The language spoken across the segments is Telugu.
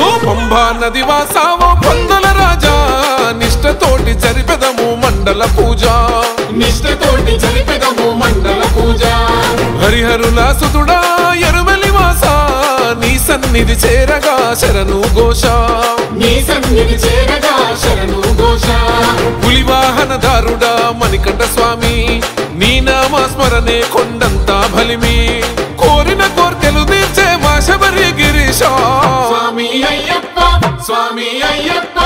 ఓహో పంబా నది వాసావో పందుల రాజా నిష్టతోటి జరిపెదము మండల పూజ నిష్టతోటి జరిపెదము మండల పూజ హరిహరుల సుతుడా ఎరుమెలి వాసా నీ సన్నిధి చేరగా శరణు ఘోష నీ సన్నిధి చేరగా శరణు ఘోష పులివాహనదారుడా మణికంఠ స్వామి నీ నామ స్మరణే కొండంతా బలిమి కోరిన కోర్కెలు తీర్చే మా శబరి గిరీశ స్వామి అయ్యప్ప స్వామి అయ్యప్ప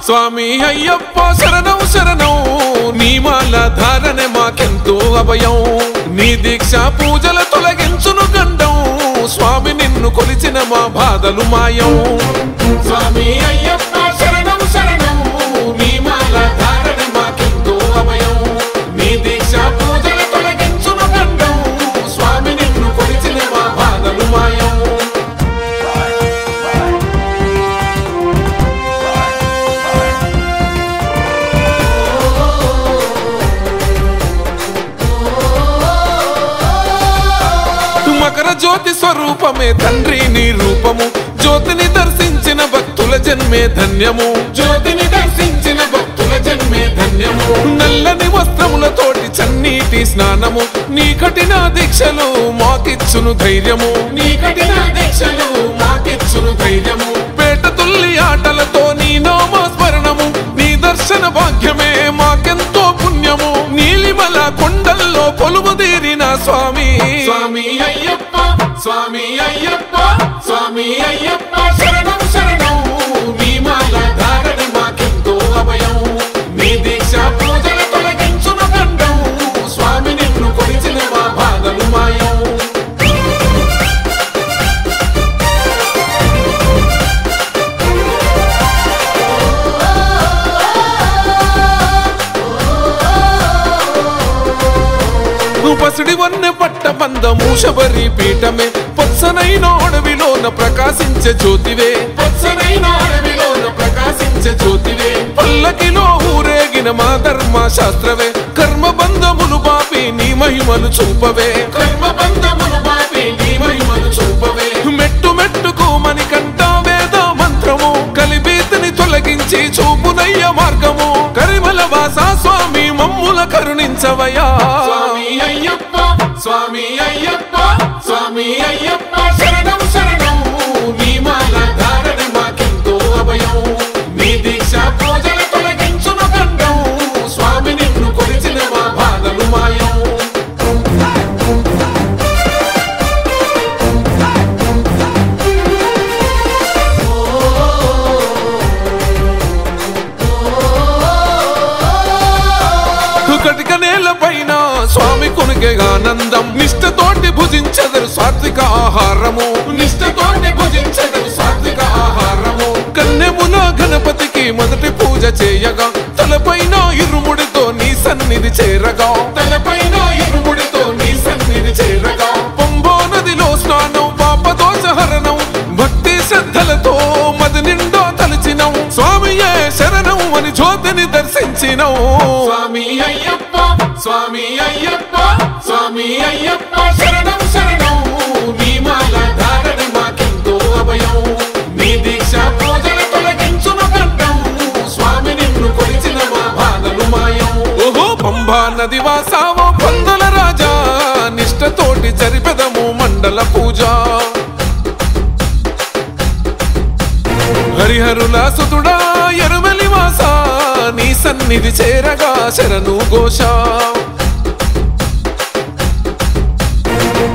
స్వామి అయ్యప్ప శరణం శరణం నీ మాల ధారణే మాకెంతో అభయం నీ దీక్ష పూజల తొలగించును గండం స్వామి నిన్ను కొలిచిన మా బాధలు మాయం స్వామి అయ్యప్ప శరణం శరణం నీ మాల ధారణే మాకెంతో అభయం నీ దీక్ష పూజల తొలగించును గండం స్వామి నిన్ను కొలిచిన మా బాధలు మాయం మకర జ్యోతి స్వరూపమే తండ్రి నీ రూపము జ్యోతిని దర్శించిన భక్తుల జన్మే ధన్యము జ్యోతిని దర్శించిన భక్తుల జన్మే ధన్యము నల్లని వస్త్రములతోటి చన్నీటి స్నానము నీ కఠిన దీక్షలు మాకిచ్చును ధైర్యము నీ కఠిన దీక్షలు మాకిచ్చును ధైర్యము పేట తుల్లి ఆటలతో నీ నామస్మరణము నీ దర్శన భాగ్యమే మాకెంతో పుణ్యము నీలిమల కొండల్లో కొలువుదీరిన స్వామి స్వామి అయ్యప్ప స్వామి అయ్యప్ప స్వామి అయ్యప్ప శరణం శరణం నీ మాల ధారణి మాకెంతో అభయం నీ దీక్ష పూజల తొలగించును గండం స్వామి నిన్ను కొలిచిన మా బాధలు మాయం పసిడి వన్నె పట్ట బంధము శబరి పీఠమే పచ్చనైన అడవిలోన ప్రకాశించే జ్యోతివే పచ్చనైన అడవిలోన ప్రకాశించే జ్యోతివే పల్లకిలో ఊరేగిన మా ధర్మ శాస్త్రవే కర్మ బంధములు బాపి నీ మహిమలు చూపవే కర్మ బంధములు బాపి నీ మహిమలు చూపవే మెట్టు మెట్టుకు మణికంఠ వేద మంత్రము కలిబీతిని తొలగించి చూపునయ్య మార్గము కరిమల వాస స్వామి మమ్ముల కరుణించవయా స్వామి అయ్యప్ప స్వామి అయ్యప్ప స్వామి అయ్యప్ప శరణం శరణం నీ మాల ధారణి మాకెంతో అభయం నీ దీక్ష పూజల తొలగించును గండం స్వామి నిన్ను కొలిచిన మా బాధలు మాయం కటిక నేల పైన స్వామి కొనుగే ఆనందం నిష్టతోటి భుజించదరు సాత్విక ఆహారము నిష్టతోటి భుజించదు సాత్విక ఆహారము కన్నెమున గణపతికి మొదటి పూజ చేయగా తలపైన ఇరుముడితో నీ సన్నిధి చేరగా తలపైన ఇరుముడితో నీ సన్నిధి చేరగా పంబో నదిలో స్నానం పాపదోషహరణం భక్తి శ్రద్ధలతో మది నిండా తలచినం స్వామియే శరణం అని జ్యోతిని దర్శించినం స్వామి అయ్యప్ప స్వామి అయ్యప్ప స్వామి అయ్యప్ప శరణం శరణం నీ మాల ధారణి మాకెంతో అభయం నీ దీక్ష పూజల తొలగించును గండం స్వామి నిన్ను కొలిచిన మా బాధలు మాయం ఓహో పంబా నది వాసావో పందుల రాజా నిష్టతోటి జరిపెదము మండల పూజ హరిహరుల సుతుడా ఎరుమెలి వాసా నీ సన్నిధి చేరగా శరణు ఘోష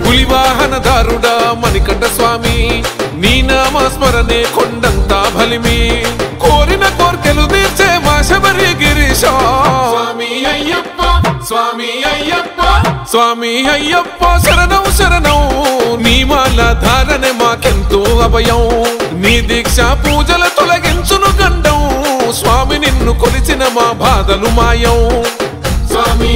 పులివాహనదారుడా మణికంఠ స్వామి నీ నామ స్మరణే కొండంతా బలిమి కోరిన కోర్కెలు తీర్చే మా శబరి గిరీశ స్వామి అయ్యప్ప స్వామి అయ్యప్ప స్వామి అయ్యప్ప శరణం శరణం నీ మాల ధారణే మాకెంతో అభయం నీ దీక్ష పూజల తొలగించును గండం స్వామి నిన్ను కొలిచిన మా బాధలు మాయం స్వామి